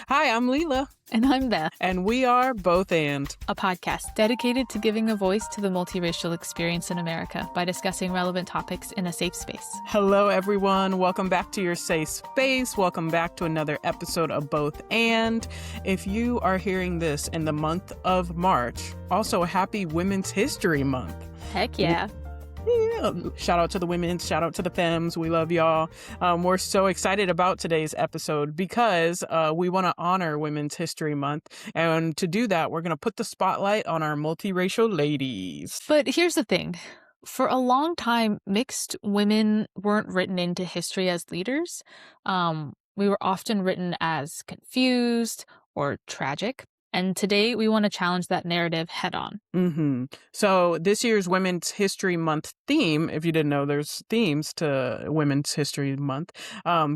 Hi, I'm Leela. And I'm Beth. And we are Both And, a podcast dedicated to giving a voice to the multiracial experience in America by discussing relevant topics in a safe space. Hello, everyone. Welcome back to your safe space. Welcome back to another episode of Both And. If you are hearing this in the month of March, also happy Women's History Month. Heck yeah. Yeah. Shout out to the women, shout out to the femmes. We love y'all. We're so excited about today's episode because we want to honor Women's History Month. And to do that, we're going to put the spotlight on our multiracial ladies. But here's the thing. For a long time, mixed women weren't written into history as leaders. We were often written as confused or tragic. And today we want to challenge that narrative head on. So this year's Women's History Month theme, if you didn't know, there's themes to Women's History Month,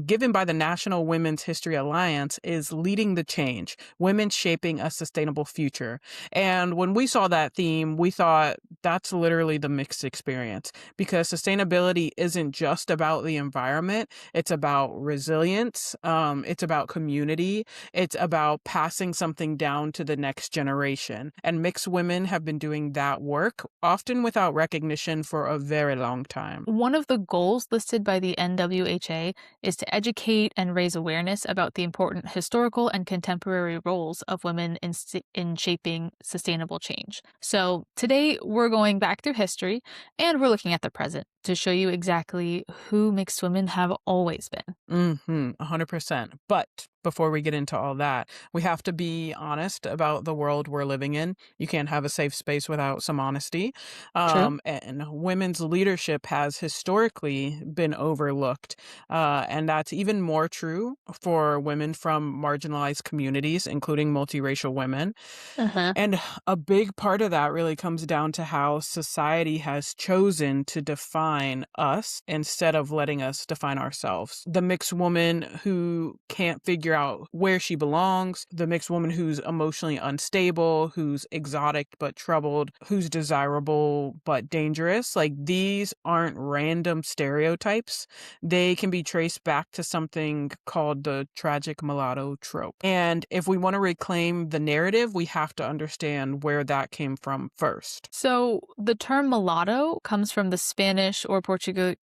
given by the National Women's History Alliance, is Leading the Change, Women Shaping a Sustainable Future. And when we saw that theme, we thought that's literally the mixed experience, because sustainability isn't just about the environment. It's about resilience. It's about community. It's about passing something down to the next generation. And mixed women have been doing that work, often without recognition, for a very long time. One of the goals listed by the NWHA is to educate and raise awareness about the important historical and contemporary roles of women in shaping sustainable change. So today we're going back through history and we're looking at the present to show you exactly who mixed women have always been. 100%. But before we get into all that, we have to be honest about the world we're living in. You can't have a safe space without some honesty. And women's leadership has historically been overlooked. And that's even more true for women from marginalized communities, including multiracial women. And a big part of that really comes down to how society has chosen to define us instead of letting us define ourselves. The mixed woman who can't figure out where she belongs, the mixed woman who's emotionally unstable, who's exotic but troubled, who's desirable but dangerous. Like, these aren't random stereotypes. They can be traced back to something called the tragic mulatto trope. And if we want to reclaim the narrative, we have to understand where that came from first. So the term mulatto comes from the Spanish or Portuguese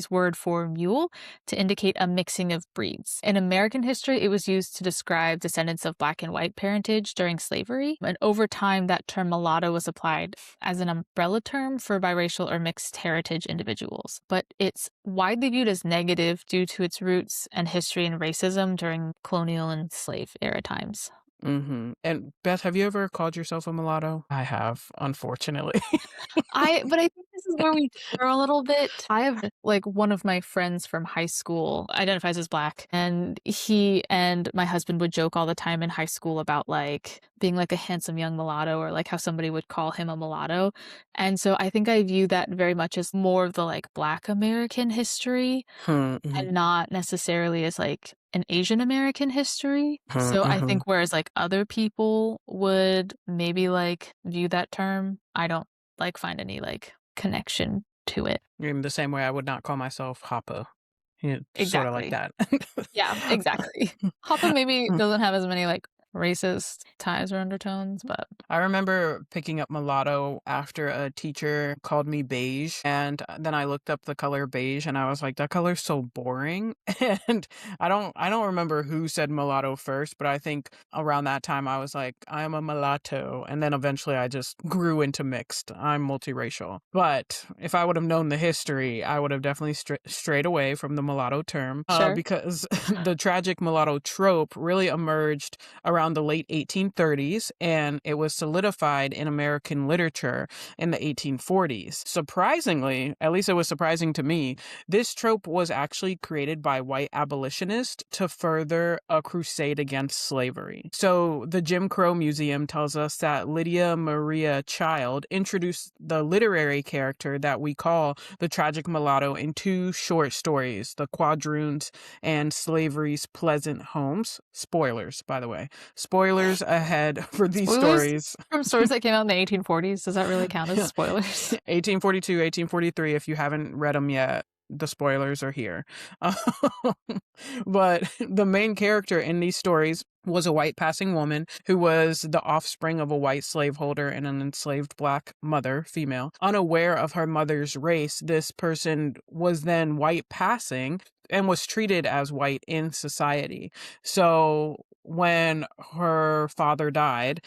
word for mule to indicate a mixing of breeds. In American history, it was used to describe descendants of Black and white parentage during slavery. And over time, that term mulatto was applied as an umbrella term for biracial or mixed heritage individuals. But it's widely viewed as negative due to its roots and history in racism during colonial and slave era times. And Beth, have you ever called yourself a mulatto? I have, unfortunately. But I think this is where we differ a little bit. I have one of my friends from high school identifies as Black, and he and my husband would joke all the time in high school about being a handsome young mulatto, or how somebody would call him a mulatto. And so I think I view that very much as more of the Black American history and not necessarily as an Asian American history. So I think whereas other people would maybe view that term, I don't find any connection to it. In the same way I would not call myself Hapa. Exactly. Sort of like that. Yeah, exactly. Hapa maybe doesn't have as many racist ties or undertones, but I remember picking up mulatto after a teacher called me beige, and then I looked up the color beige and I was like, that color's so boring. And I don't remember who said mulatto first, but I think around that time I was like, I'm a mulatto, and then eventually I just grew into mixed. I'm multiracial. But if I would have known the history, I would have definitely strayed away from the mulatto term. Sure. Because the tragic mulatto trope really emerged around the late 1830s, and it was solidified in American literature in the 1840s. Surprisingly, at least it was surprising to me, this trope was actually created by white abolitionists to further a crusade against slavery. So the Jim Crow Museum tells us that Lydia Maria Child introduced the literary character that we call the tragic mulatto in two short stories, The Quadroons and Slavery's Pleasant Homes. Spoilers, by the way. Spoilers ahead for these stories. From stories that came out in the 1840s. Does that really count as spoilers? 1842, 1843, if you haven't read them yet. the spoilers are here. But the main character in these stories was a white passing woman who was the offspring of a white slaveholder and an enslaved black mother, female. Unaware of her mother's race, this person was then white passing and was treated as white in society. So when her father died,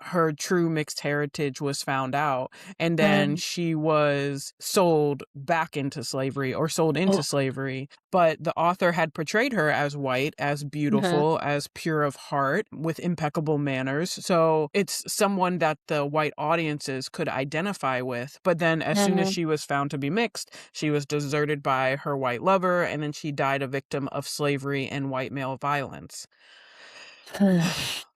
her true mixed heritage was found out, and then Mm. she was sold back into slavery or sold into Oh. slavery. But the author had portrayed her as white, as Mhm. beautiful, as pure of heart, with impeccable manners. So it's someone that the white audiences could identify with. But then, as soon as Mhm. she was found to be mixed, she was deserted by her white lover, and then she died a victim of slavery and white male violence.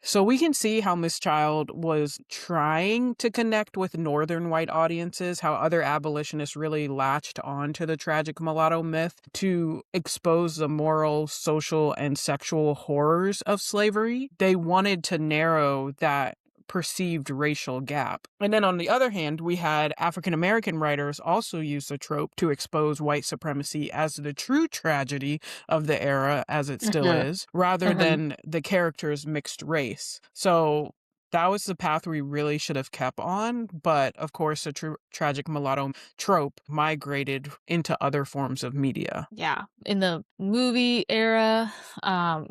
So we can see how Miss Child was trying to connect with Northern white audiences, how other abolitionists really latched on to the tragic mulatto myth to expose the moral, social, and sexual horrors of slavery. They wanted to narrow that perceived racial gap. And then on the other hand, we had African American writers also use the trope to expose white supremacy as the true tragedy of the era, as it still Mhm. is, rather Mhm. than the character's mixed race. So that was the path we really should have kept on. But of course, the tragic mulatto trope migrated into other forms of media. Yeah. In the movie era,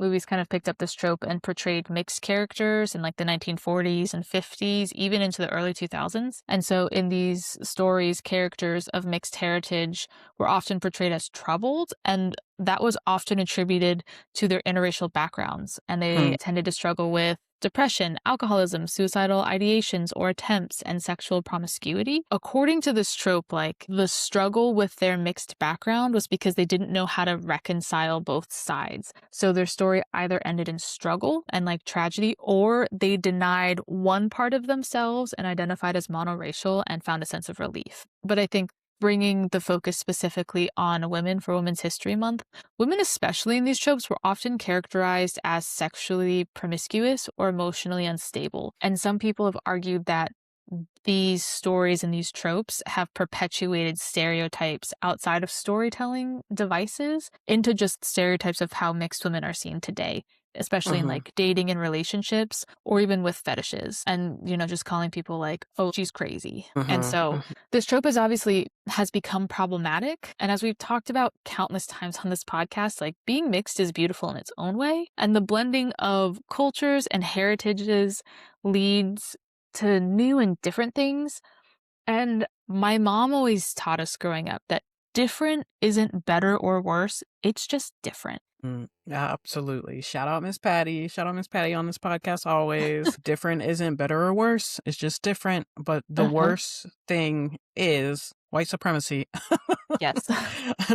movies kind of picked up this trope and portrayed mixed characters in like the 1940s and 50s, even into the early 2000s. And so in these stories, characters of mixed heritage were often portrayed as troubled, and that was often attributed to their interracial backgrounds. And Hmm. they tended to struggle with depression, alcoholism, suicidal ideations or attempts, and sexual promiscuity. According to this trope, like the struggle with their mixed background was because they didn't know how to reconcile both sides. So their story either ended in struggle and like tragedy, or they denied one part of themselves and identified as monoracial and found a sense of relief. But I think bringing the focus specifically on women for Women's History Month, women, especially in these tropes, were often characterized as sexually promiscuous or emotionally unstable. And some people have argued that these stories and these tropes have perpetuated stereotypes outside of storytelling devices into just stereotypes of how mixed women are seen today, especially in Hmm. like dating and relationships or even with fetishes and, just calling people like, oh, she's crazy. And Hmm. so this trope is obviously has become problematic. And as we've talked about countless times on this podcast, like being mixed is beautiful in its own way. And the blending of cultures and heritages leads to new and different things. And my mom always taught us growing up that different isn't better or worse, it's just different. Yeah, absolutely. Shout out Miss Patty. Shout out Miss Patty on this podcast always. Different isn't better or worse. It's just different. But the Uh-huh. worst thing is white supremacy. Yes.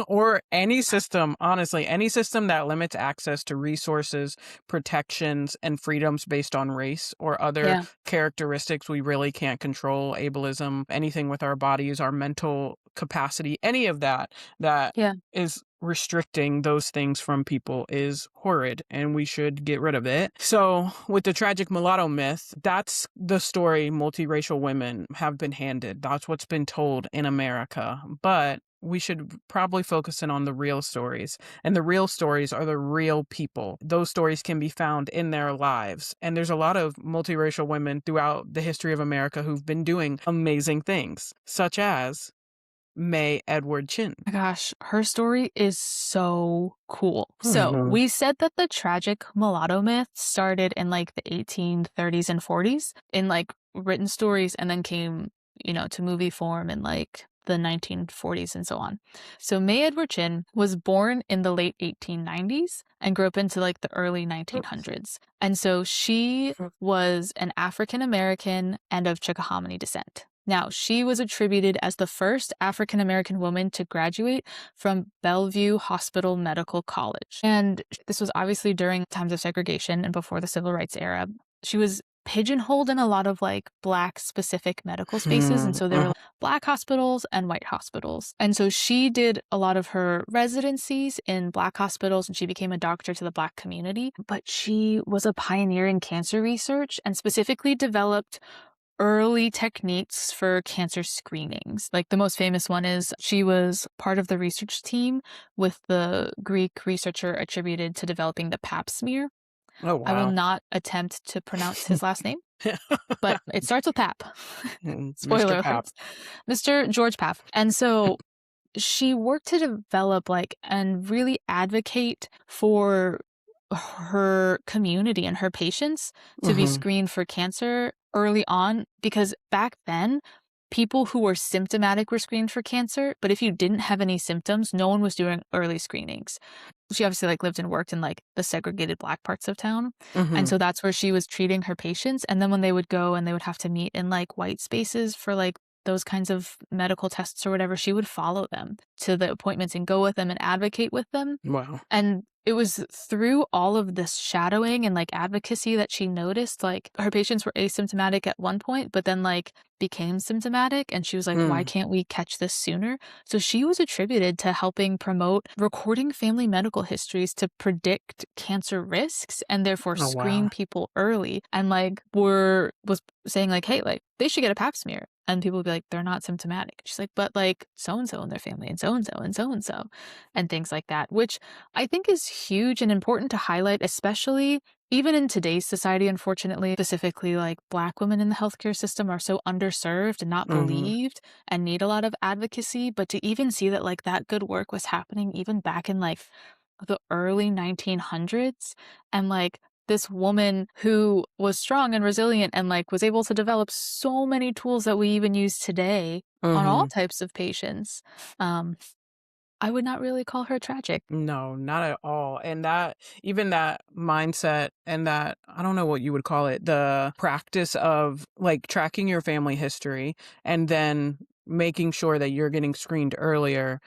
Or any system, honestly, any system that limits access to resources, protections, and freedoms based on race or other Yeah. characteristics we really can't control, ableism, anything with our bodies, our mental capacity, any of that Yeah. is restricting those things from people is horrid and we should get rid of it. So, with the tragic mulatto myth, that's the story multiracial women have been handed. That's what's been told in America. But we should probably focus in on the real stories. And the real stories are the real people. Those stories can be found in their lives. And there's a lot of multiracial women throughout the history of America who've been doing amazing things, such as May Edward Chin. My gosh, her story is so cool. So, Mhm. we said that the tragic mulatto myth started in like the 1830s and 40s in like written stories and then came, to movie form in like the 1940s and so on. So, May Edward Chin was born in the late 1890s and grew up into like the early 1900s. And so she was an African American and of Chickahominy descent. Now, she was attributed as the first African American woman to graduate from Bellevue Hospital Medical College. And this was obviously during times of segregation and before the civil rights era. She was pigeonholed in a lot of like black specific medical spaces. And so there were black hospitals and white hospitals. And so she did a lot of her residencies in black hospitals and she became a doctor to the black community. But she was a pioneer in cancer research and specifically developed early techniques for cancer screenings. Like the most famous one is she was part of the research team with the Greek researcher attributed to developing the pap smear. Oh, I will wow. not attempt to pronounce his last name, but it starts with Pap. Mr. Spoiler Pap. alert. Mr. George Pap. And so she worked to develop and really advocate for her community and her patients to be Mhm. screened for cancer early on, because back then people who were symptomatic were screened for cancer, but if you didn't have any symptoms, no one was doing early screenings. She obviously lived and worked in the segregated Black parts of town, and Mhm. so that's where she was treating her patients. And then when they would go and they would have to meet in white spaces for those kinds of medical tests or whatever, she would follow them to the appointments and go with them and advocate with them. Wow. And it was through all of this shadowing and advocacy that she noticed her patients were asymptomatic at one point, but then became symptomatic. And she was like, why Mm. can't we catch this sooner? So she was attributed to helping promote recording family medical histories to predict cancer risks and therefore Oh, wow. screen people early. And was saying hey, they should get a pap smear. And people would be like, they're not symptomatic. She's like, but so and so in their family and so and so and so and so and things like that, which I think is huge and important to highlight, especially even in today's society, unfortunately. Specifically, Black women in the healthcare system are so underserved and not Mhm. believed and need a lot of advocacy. But to even see that that good work was happening even back in the early 1900s, and this woman who was strong and resilient and was able to develop so many tools that we even use today on all Mhm. types of patients. um, I would not really call her tragic. No, not at all. And that even that mindset and that I don't know what you would call it, the practice of tracking your family history and then making sure that you're getting screened earlier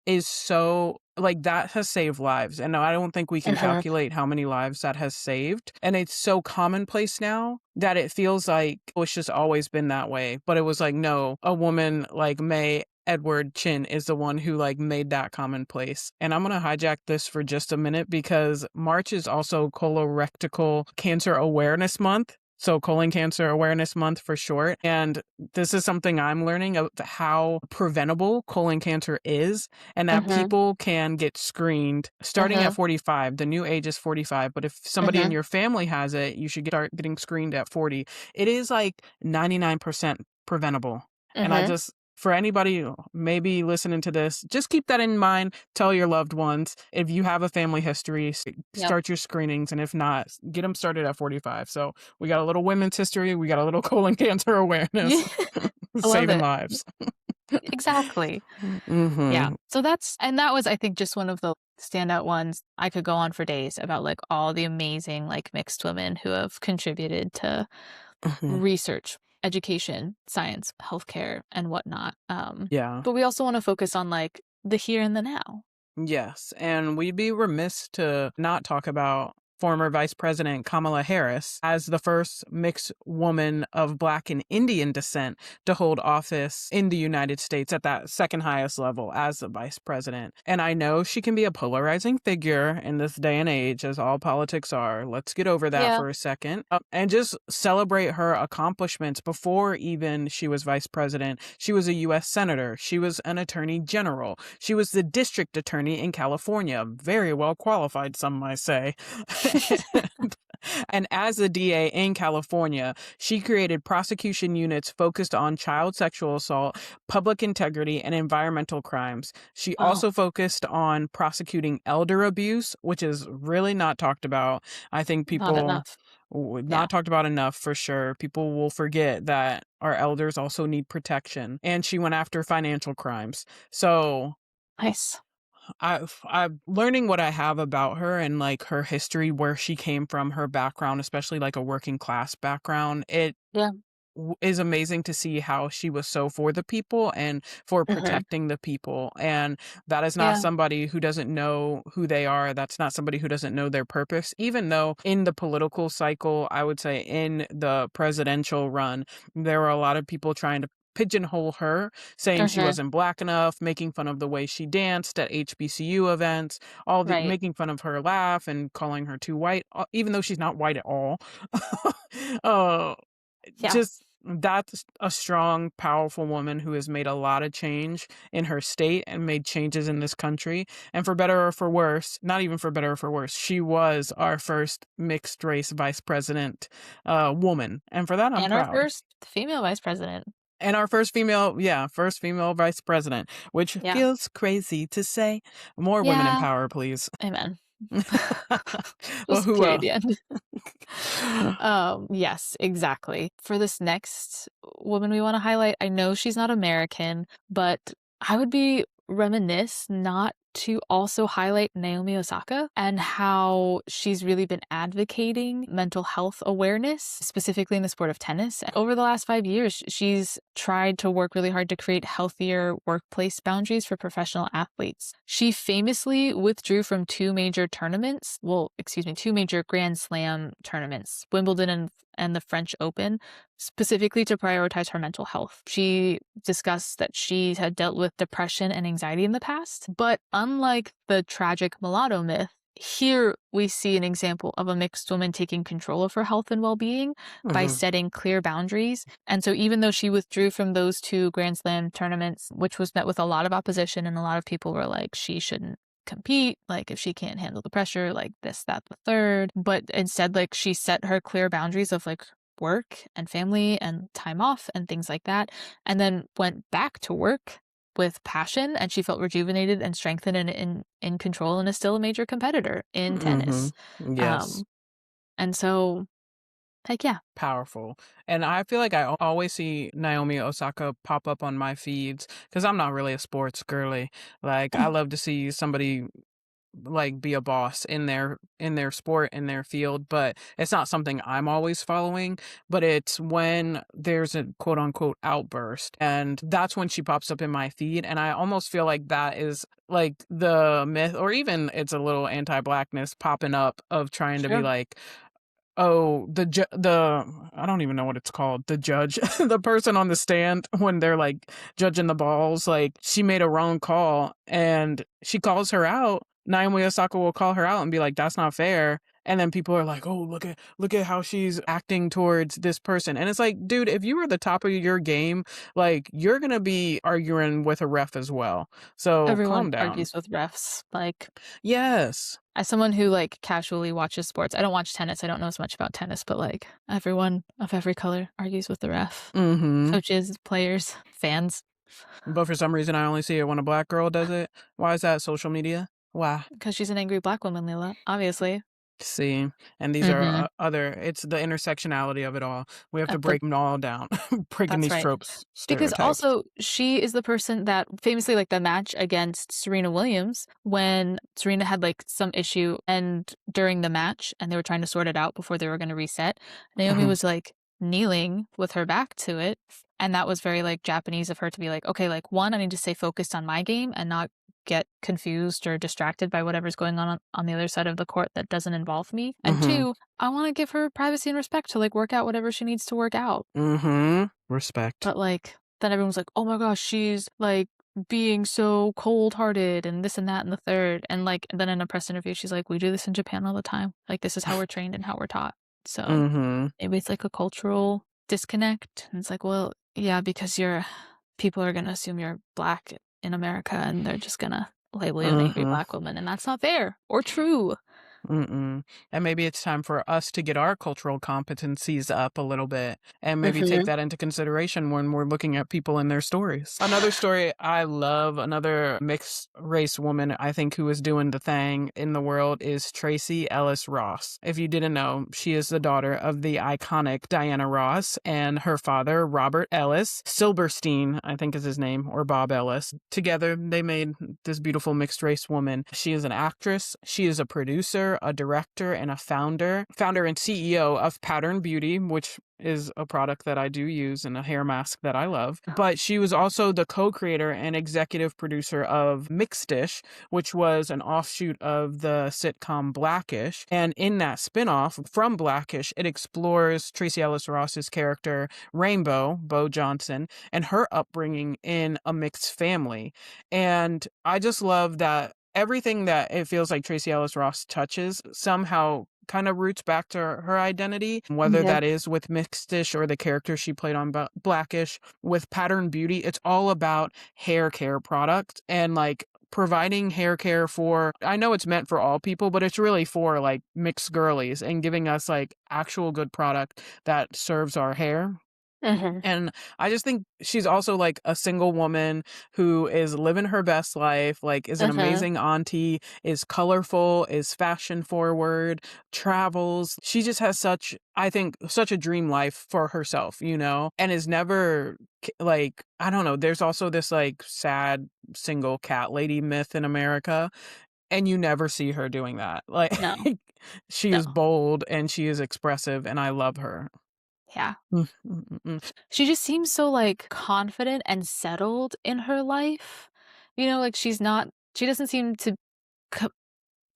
is so that has saved lives. And I don't think we can Mhm. calculate how many lives that has saved. And it's so commonplace now that it feels like oh, it's just always been that way. But it was no, a woman like May Edward Chin is the one who made that commonplace. And I'm gonna hijack this for just a minute because March is also colorectal cancer awareness month. So colon cancer awareness month for short. And this is something I'm learning of how preventable colon cancer is and that Mhm. people can get screened starting at Mhm. 45. The new age is 45, but if somebody in Mhm. your family has it, you should start getting screened at 40. It is 99% preventable. And I Mhm. just for anybody maybe listening to this, just keep that in mind. Tell your loved ones if you have a family history, Yep. start your screenings, and if not, get them started at 45. So we got a little women's history, we got a little colon cancer awareness, Yeah. I love saving it. lives. Exactly. Yeah. Mhm. So that was, I think, just one of the standout ones. I could go on for days about all the amazing mixed women who have contributed to Mhm. research, education, science, healthcare, and whatnot. Yeah. But we also want to focus on the here and the now. Yes, and we'd be remiss to not talk about former Vice President Kamala Harris as the first mixed woman of Black and Indian descent to hold office in the United States at that second highest level as the Vice President. And I know she can be a polarizing figure in this day and age, as all politics are. Let's get over that Yeah. for a second and just celebrate her accomplishments before even she was Vice President. She was a U.S. Senator. She was an Attorney General. She was the District Attorney in California. Very well qualified, some might say. And as a DA in California, she created prosecution units focused on child sexual assault, public integrity, and environmental crimes. She Wow. also focused on prosecuting elder abuse, which is really not talked about. I think Not people enough. Yeah. not talked about enough for sure. People will forget that our elders also need protection. And she went after financial crimes. So Nice. I'm learning what I have about her and her history, where she came from, her background, especially a working class background. It Yeah. is amazing to see how she was so for the people and for Mhm. protecting the people. And that is not Yeah. somebody who doesn't know who they are. That's not somebody who doesn't know their purpose, even though in the political cycle, I would say in the presidential run, there were a lot of people trying to pigeonhole her, saying she Mhm. wasn't Black enough, making fun of the way she danced at HBCU events, all the Right. making fun of her laugh and calling her too white, even though she's not white at all. uh, Yeah. just that's a strong, powerful woman who has made a lot of change in her state and made changes in this country. And for better or for worse, not even for better or for worse, she was our first mixed race vice president woman. And for that, I'm And our proud. first female vice president. And our first female, yeah, first female vice president, which Yeah. feels crazy to say. More women in Yeah. power, please. Amen. Well, Just who period, the end. Yes, exactly. For this next woman we wanna highlight, I know she's not American, but I would be remiss not to also highlight Naomi Osaka and how she's really been advocating mental health awareness, specifically in the sport of tennis. Over the last 5 years, she's tried to work really hard to create healthier workplace boundaries for professional athletes. She famously withdrew from two major tournaments, well, excuse me, two major Grand Slam tournaments, Wimbledon and the French Open, specifically to prioritize her mental health. She discussed that she had dealt with depression and anxiety in the past, but unlike the tragic mulatto myth, here we see an example of a mixed woman taking control of her health and well-being by Mhm, setting clear boundaries. And so even though she withdrew from those two Grand Slam tournaments, which was met with a lot of opposition and a lot of people were like, she shouldn't compete, like if she can't handle the pressure, like this, that, the third. But instead, like she set her clear boundaries of like work and family and time off and things like that, and then went back to work with passion, and she felt rejuvenated and strengthened and in control, and is still a major competitor in tennis. mhm. Yes. Um, and so, like, yeah, Powerful. And I feel like I always see Naomi Osaka pop up on my feeds because I'm not really a sports girly. Like I love to see somebody like be a boss in their sport, in their field, but it's not something I'm always following. But it's when there's a quote unquote outburst, and that's when she pops up in my feed. And I almost feel like that is like the myth, or even it's a little anti-blackness popping up of trying to be sure. like, oh, the I don't even know what it's called, the judge, the person on the stand when they're, like, judging the balls, like, she made a wrong call, and she calls her out. Naomi Osaka will call her out and be like, "That's not fair," and then people are like, "Oh, look at how she's acting towards this person," and it's like, "Dude, if you were the top of your game, like, you're gonna be arguing with a ref as well, so Everyone calm down." argues with refs. Like, Yes. as someone who like casually watches sports, I don't watch tennis. I don't know as much about tennis, but like everyone of every color argues with the ref. Mhm. Coaches, players, fans, But for some reason, I only see it when a black girl does it. Why is that? Social media? Why? because she's an angry black woman, Leela. Obviously. See, and these are Mm-hmm. other. It's the intersectionality of it all. We have to But break them all down, breaking that's these right. tropes, Because stereotypes. also she is the person that famously like the match against Serena Williams when Serena had like some issue and during the match and they were trying to sort it out before they were going to reset, Naomi Mhm, was like kneeling with her back to it. And that was very like Japanese of her to be like, okay, like one, I need to stay focused on my game and not get confused or distracted by whatever's going on the other side of the court that doesn't involve me. And mhm, two, I want to give her privacy and respect to like work out whatever she needs to work out. mhm. Respect. But, like, then everyone's like, "Oh my gosh, she's, like, being so cold-hearted and this and that and the third." And, like, then in a press interview, she's like, "We do this in Japan all the time. Like, this is how we're trained and how we're taught." So, Mhm, maybe it's, like, a cultural disconnect. And it's like, well, yeah, because you're people are gonna assume you're black in America, and they're just gonna label you an angry mhm. black woman, and that's not fair or true. Mm-mm. And maybe it's time for us to get our cultural competencies up a little bit and maybe take Mhm. that into consideration when we're looking at people and their stories. Another story I love, another mixed race woman I think who is doing the thing in the world is Tracee Ellis Ross. If you didn't know, she is the daughter of the iconic Diana Ross and her father, Robert Ellis. Silberstein, I think is his name, or Bob Ellis. Together, they made this beautiful mixed race woman. She is an actress, she is a producer, a director, and a founder and CEO of Pattern Beauty, which is a product that I do use and a hair mask that I love. But she was also the co-creator and executive producer of Mixedish, which was an offshoot of the sitcom Blackish. And in that spinoff from Blackish, it explores Tracee Ellis Ross's character Rainbow, Bo Johnson, and her upbringing in a mixed family. And I just love that everything that it feels like Tracee Ellis Ross touches somehow kind of roots back to her identity, whether Okay. that is with Mixedish or the character she played on Blackish. With Pattern Beauty, it's all about hair care products and like providing hair care for, I know it's meant for all people, but it's really for like mixed girlies and giving us like actual good product that serves our hair. Mhm. And I just think she's also like a single woman who is living her best life, like is an Mhm. amazing auntie, is colorful, is fashion forward, travels. She just has such, I think, such a dream life for herself, you know, and is never like, I don't know. There's also this like sad single cat lady myth in America, and you never see her doing that. Like, No. she No. is bold and she is expressive, and I love her. Yeah. Mm, mm, mm, mm. She just seems so, like, confident and settled in her life. You know, like, she doesn't seem to co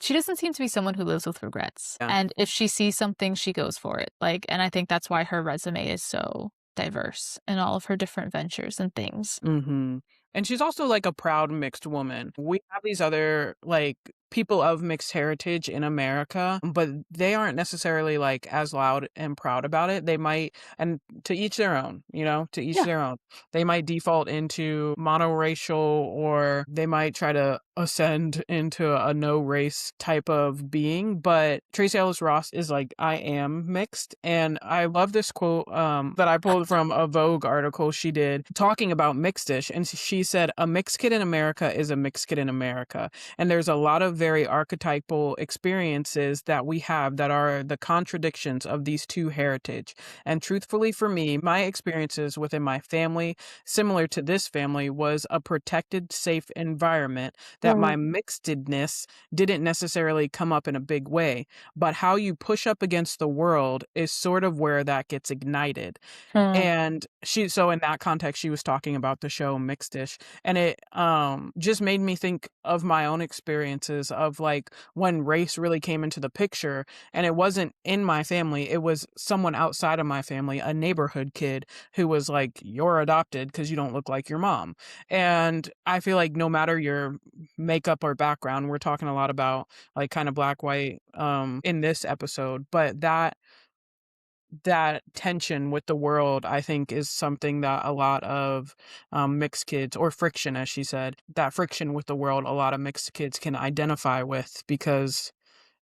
she doesn't seem to be someone who lives with regrets, Yeah. and if she sees something, she goes for it, like, and I think that's why her resume is so diverse in all of her different ventures and things. Mhm. And she's also, like, a proud mixed woman. We have these other, like, people of mixed heritage in America, but they aren't necessarily, like, as loud and proud about it. They might, and to each their own, you know, to each Yeah. their own. They might default into monoracial, or they might try to ascend into a no race type of being, but Tracee Ellis Ross is like, "I am mixed," and I love this quote, that I pulled from a Vogue article she did talking about Mixedish, and she said, "A mixed kid in America is a mixed kid in America." And there's a lot of very archetypal experiences that we have that are the contradictions of these two heritage. And truthfully, for me, my experiences within my family, similar to this family, was a protected, safe environment that my Mhm. mixedness didn't necessarily come up in a big way. But how you push up against the world is sort of where that gets ignited. Hmm. And so in that context, she was talking about the show Mixedish, and it, just made me think of my own experiences of, like, when race really came into the picture, and it wasn't in my family, it was someone outside of my family, a neighborhood kid who was like, "You're adopted because you don't look like your mom." And I feel like no matter your makeup or background, we're talking a lot about, like, kinda black, white, in this episode, but that tension with the world, I think, is something that a lot of mixed kids, or friction, as she said, that friction with the world, a lot of mixed kids can identify with, because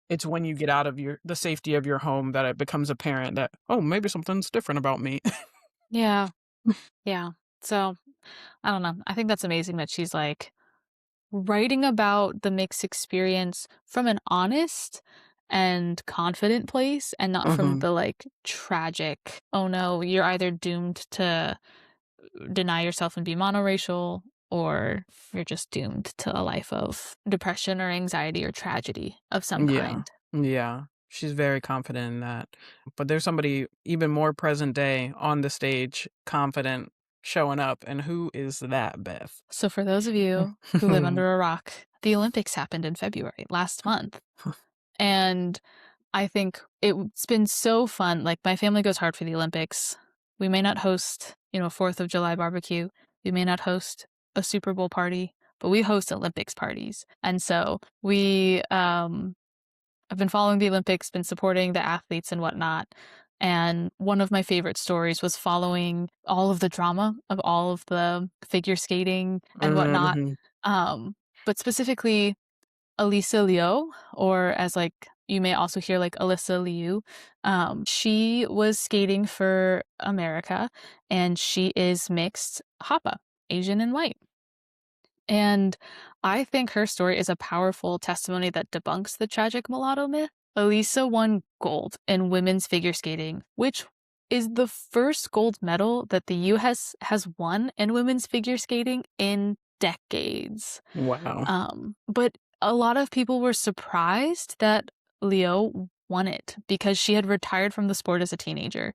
it's when you get out of the safety of your home that it becomes apparent that, oh, maybe something's different about me. Yeah. Yeah. So, I don't know. I think that's amazing that she's, like, writing about the mixed experience from an honest and confident place and not from Hmm. the, like, tragic, "Oh, no, you're either doomed to deny yourself and be monoracial, or you're just doomed to a life of depression or anxiety or tragedy of some Yeah. kind." Yeah. She's very confident in that. But there's somebody even more present day on the stage, confident, showing up. And who is that, Beth? So for those of you who live under a rock, the Olympics happened in February, last month, and I think it's been so fun. Like, my family goes hard for the Olympics. We may not host, 4th of July barbecue. We may not host a Super Bowl party, but we host Olympics parties. And so we I've been following the Olympics, been supporting the athletes and whatnot. And one of my favorite stories was following all of the drama of all of the figure skating and whatnot. Hmm. Um, but specifically Alysa Liu, or as like you may also hear like Alysa Liu. She was skating for America, and she is mixed Hapa, Asian and white. And I think her story is a powerful testimony that debunks the tragic mulatto myth. Elisa won gold in women's figure skating, which is the first gold medal that the US has won in women's figure skating in decades. Wow. But a lot of people were surprised that Leo won it because she had retired from the sport as a teenager.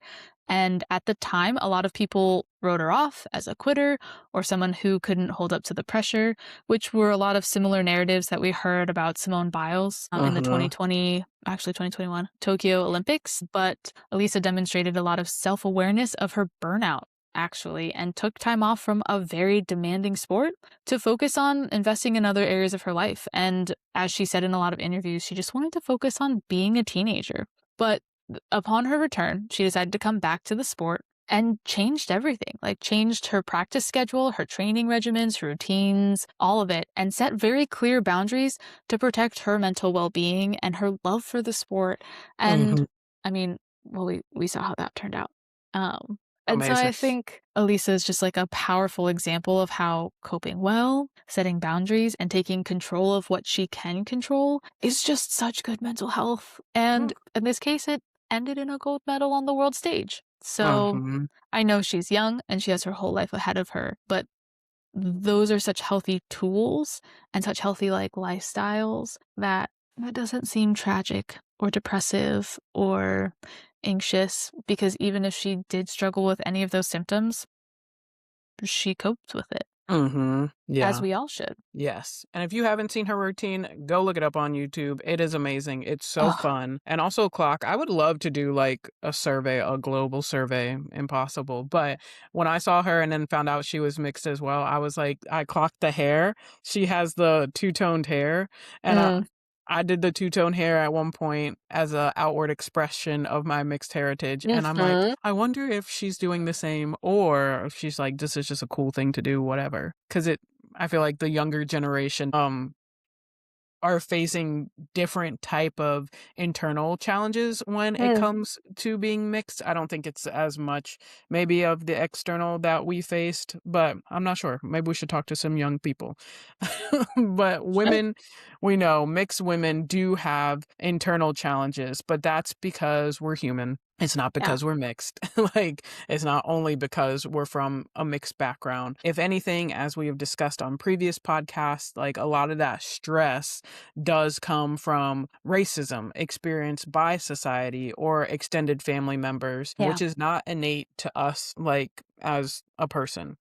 And at the time, a lot of people wrote her off as a quitter or someone who couldn't hold up to the pressure, which were a lot of similar narratives that we heard about Simone Biles in the Uh-huh. 2021 Tokyo Olympics. But Elisa demonstrated a lot of self awareness of her burnout actually, and took time off from a very demanding sport to focus on investing in other areas of her life. And as she said in a lot of interviews, she just wanted to focus on being a teenager. But upon her return, she decided to come back to the sport and changed everything, like changed her practice schedule, her training regimens, her routines, all of it, and set very clear boundaries to protect her mental well-being and her love for the sport. And Mhm. I mean, well, we saw how that turned out. Um, and so Amazing. I think Alysa is just like a powerful example of how coping well, setting boundaries, and taking control of what she can control is just such good mental health. And in this case, it ended in a gold medal on the world stage. So Mhm. I know she's young and she has her whole life ahead of her, but those are such healthy tools and such healthy like lifestyles that that doesn't seem tragic or depressive or anxious, because even if she did struggle with any of those symptoms, she coped with it, Mhm. as Yeah. we all should. Yes. And if you haven't seen her routine, go look it up on YouTube. It is amazing. It's so Oh, fun. And also clock. I would love to do like a survey, a global survey, impossible. But when I saw her and then found out she was mixed as well, I was like, I clocked the hair. She has the two-toned hair. And mm, I did the two-tone hair at one point as a outward expression of my mixed heritage, and I'm like, mhm. I wonder if she's doing the same or if she's like, this is just a cool thing to do, whatever. Because I feel like the younger generation, are facing different type of internal challenges when it Mm, comes to being mixed. I don't think it's as much maybe of the external that we faced, but I'm not sure. Maybe we should talk to some young people. But women, we know mixed women do have internal challenges, but that's because we're human. It's not yeah. because we're mixed. Like, it's not only because we're from a mixed background. If anything, as we have discussed on previous podcasts, like a lot of that stress does come from racism experienced by society or extended family members, Yeah. which is not innate to us, like as a person.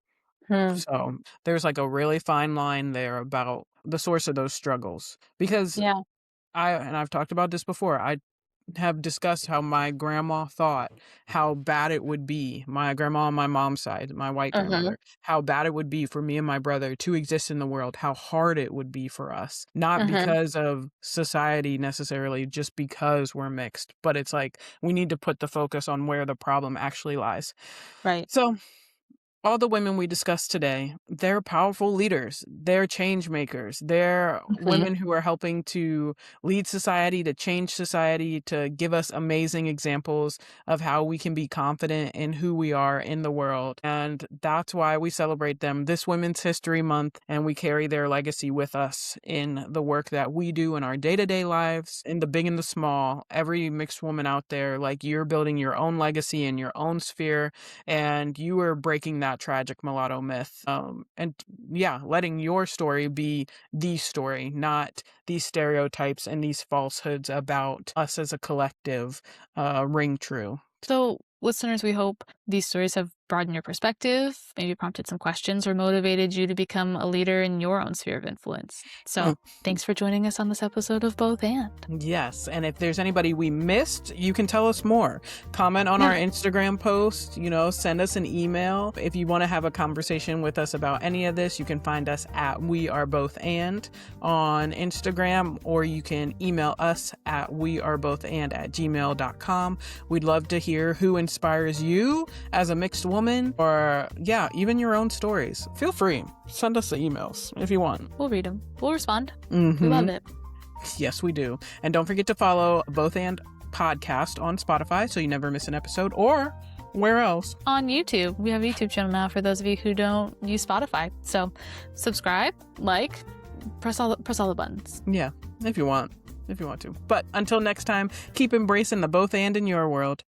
Mm, So there's like a really fine line there about the source of those struggles. Because yeah. and I've talked about this before, I have discussed how my grandma thought how bad it would be, my grandma on my mom's side, my white Mhm. grandmother, how bad it would be for me and my brother to exist in the world, how hard it would be for us. Not Mhm. because of society necessarily, just because we're mixed. But it's like we need to put the focus on where the problem actually lies. Right. So all the women we discussed today, they're powerful leaders. They're change makers. They're Mhm. women who are helping to lead society, to change society, to give us amazing examples of how we can be confident in who we are in the world. And that's why we celebrate them this Women's History Month, and we carry their legacy with us in the work that we do in our day-to-day lives, in the big and the small. Every mixed woman out there, like you're building your own legacy in your own sphere, and you were breaking that tragic mulatto myth. And yeah, letting your story be the story, not these stereotypes and these falsehoods about us as a collective ring true. So, listeners, we hope these stories have broadened your perspective, maybe prompted some questions, or motivated you to become a leader in your own sphere of influence. So, thanks for joining us on this episode of Both And. Yes, and if there's anybody we missed, you can tell us more. Comment on Yeah. our Instagram post, send us an email. If you want to have a conversation with us about any of this, you can find us at We Are Both And on Instagram, or you can email us at wearebothand@gmail.com. We'd love to hear who inspires you as a mixed woman, or even your own stories. Feel free. Send us the emails if you want. We'll read them. We'll respond. We Mm-hmm. love it. Yes, we do. And don't forget to follow Both And Podcast on Spotify so you never miss an episode, or where else? On YouTube, we have a YouTube channel now for those of you who don't use Spotify. So, subscribe, like, press all the buttons. Yeah, if you want to. But until next time, keep embracing the both and in your world.